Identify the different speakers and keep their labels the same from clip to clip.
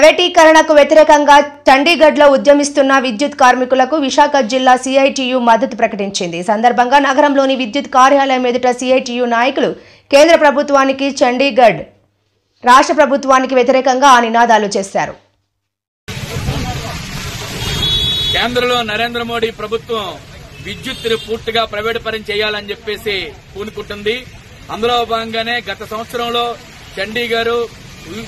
Speaker 1: ప్రైవేటీకరణకు వ్యతిరేకంగా చండీగఢ్లో ఉద్యమిస్తున్న విద్యుత్ కార్మికులకు విశాఖ జిల్లా సిఐటియు మద్దతు ప్రకటించింది. ఈ సందర్భంగా నగరంలోని విద్యుత్ కార్యాలయం ఎదుట సిఐటియు నాయకులు కేంద్ర ప్రభుత్వానికి, చండీగఢ్ రాష్ట్ర ప్రభుత్వానికి వ్యతిరేకంగా నినాదాలు చేశారు.
Speaker 2: కేంద్రంలో నరేంద్ర మోడీ ప్రభుత్వం విద్యుత్తును పూర్తిగా ప్రైవేటు పరం చేయాలని చెప్పేసి పూనుకుంటుంది. అందులో భాగంగానే గత సంవత్సరంలో చండీగఢ్,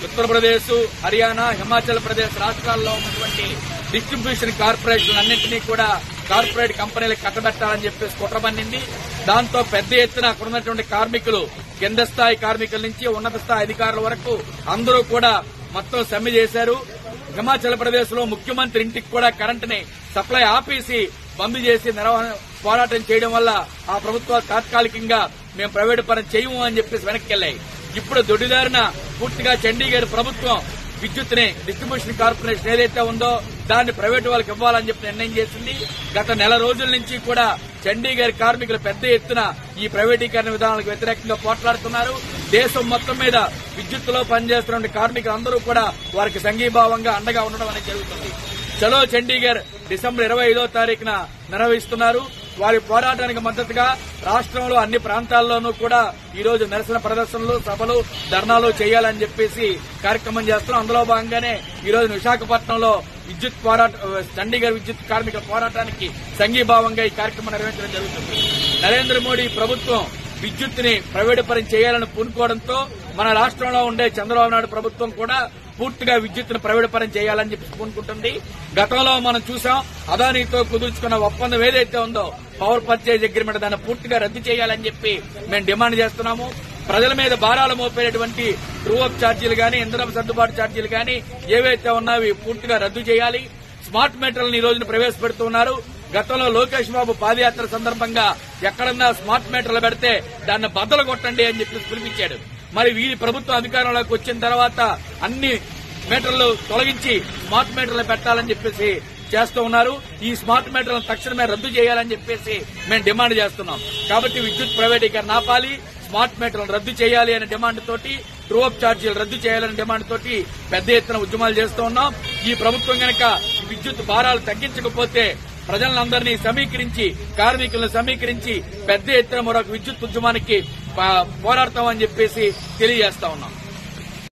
Speaker 2: ఉత్తరప్రదేశ్, హర్యానా, హిమాచల్ ప్రదేశ్ రాష్ట్రాల్లో ఉన్నటువంటి డిస్ట్రిబ్యూషన్ కార్పొరేషన్ అన్నింటినీ కూడా కార్పొరేట్ కంపెనీలకు కట్టబెట్టాలని చెప్పేసి కుట్రబన్నింది. దాంతో పెద్ద ఎత్తున అక్కడ ఉన్నటువంటి కార్మికులు, కింద స్థాయి కార్మికుల నుంచి ఉన్నత స్థాయి అధికారుల వరకు అందరూ కూడా మొత్తం సమ్మె చేశారు. హిమాచల్ ప్రదేశ్ లో ముఖ్యమంత్రి ఇంటికి కూడా కరెంటుని సప్లై ఆపేసి బంద్ చేసి పోరాటం చేయడం వల్ల ఆ ప్రభుత్వాలు తాత్కాలికంగా మేము ప్రైవేటు పరం చేయము అని చెప్పేసి వెనక్కి వెళ్లాయి. ఇప్పుడు దొడ్డిదారిన పూర్తిగా చండీగఢ్ ప్రభుత్వం విద్యుత్ని డిస్ట్రిబ్యూషన్ కార్పొరేషన్ ఏదైతే ఉందో దాన్ని ప్రైవేటు వాళ్ళకి ఇవ్వాలని చెప్పి నిర్ణయం చేసింది. గత నెల రోజుల నుంచి కూడా చండీగఢ్ కార్మికులు పెద్ద ఎత్తున ఈ ప్రైవేటీకరణ విధానాలకు వ్యతిరేకంగా పోట్లాడుతున్నారు. దేశం మొత్తం మీద విద్యుత్తులో పనిచేస్తున్న కార్మికులందరూ కూడా వారికి సంఘీభావంగా అండగా ఉండడం అనేది జరుగుతుంది. చలో చండీగఢ్ డిసెంబర్ 25వ తారీఖున నిర్వహిస్తున్నారు. వారి పోరాటానికి మద్దతుగా రాష్ట్రంలో అన్ని ప్రాంతాల్లోనూ కూడా ఈ రోజు నిరసన ప్రదర్శనలు, సభలు, ధర్నాలు చేయాలని చెప్పేసి కార్యక్రమం చేస్తున్నాం. అందులో భాగంగానే ఈ రోజు విశాఖపట్నంలో చండీగఢ్ విద్యుత్ కార్మికుల పోరాటానికి సంఘీభావంగా ఈ కార్యక్రమం నిర్వహించడం జరుగుతుంది. నరేంద్ర మోడీ ప్రభుత్వం విద్యుత్తుని ప్రైవేటు పరం చేయాలని పూనుకోవడంతో మన రాష్ట్రంలో ఉండే చంద్రబాబు నాయుడు ప్రభుత్వం కూడా పూర్తిగా విద్యుత్తును ప్రైవేటు పరం చేయాలని చెప్పి పూనుకుంటుంది. గతంలో మనం చూసాం, అదానీతో కుదుర్చుకున్న ఒప్పందం ఏదైతే ఉందో పవర్ పర్చేజ్ అగ్రిమెంట్ దాన్ని పూర్తిగా రద్దు చేయాలని చెప్పి మేము డిమాండ్ చేస్తున్నాము. ప్రజల మీద భారాలు మోపేటటువంటి ట్రూ అప్ ఛార్జీలు గానీ, ఇంధనం సర్దుబాటు ఛార్జీలు గానీ ఏవైతే ఉన్నాయో పూర్తిగా రద్దు చేయాలి. స్మార్ట్ మీటర్లను ఈ రోజున ప్రవేశపెడుతున్నారు. గతంలో లోకేష్ బాబు పాదయాత్ర సందర్భంగా ఎక్కడన్నా స్మార్ట్ మీటర్లు పెడితే దాన్ని బద్దలు కొట్టండి అని చెప్పి పిలిపించాడు. మరి వీరి ప్రభుత్వం అధికారంలోకి వచ్చిన తర్వాత అన్ని మీటర్లు తొలగించి స్మార్ట్ మీటర్లు పెట్టాలని చెప్పేసి చేస్తూ ఉన్నారు. ఈ స్మార్ట్ మీటర్లను తక్షణమే రద్దు చేయాలని చెప్పేసి మేము డిమాండ్ చేస్తున్నాం. కాబట్టి విద్యుత్ ప్రైవేటీకరణ ఆపాలి, స్మార్ట్ మీటర్లను రద్దు చేయాలి అనే డిమాండ్ తోటి, ట్రూ అప్ ఛార్జీలు రద్దు చేయాలనే డిమాండ్ తోటి పెద్ద ఎత్తున ఉద్యమాలు చేస్తూ ఉన్నాం. ఈ ప్రభుత్వం గనక విద్యుత్ భారాలు తగ్గించకపోతే ప్రజలందరినీ సమీకరించి, కార్మికులను సమీకరించి పెద్ద ఎత్తున మరొక విద్యుత్ ఉద్యమానికి పోరాడతామని చెప్పేసి తెలియజేస్తా ఉన్నాం.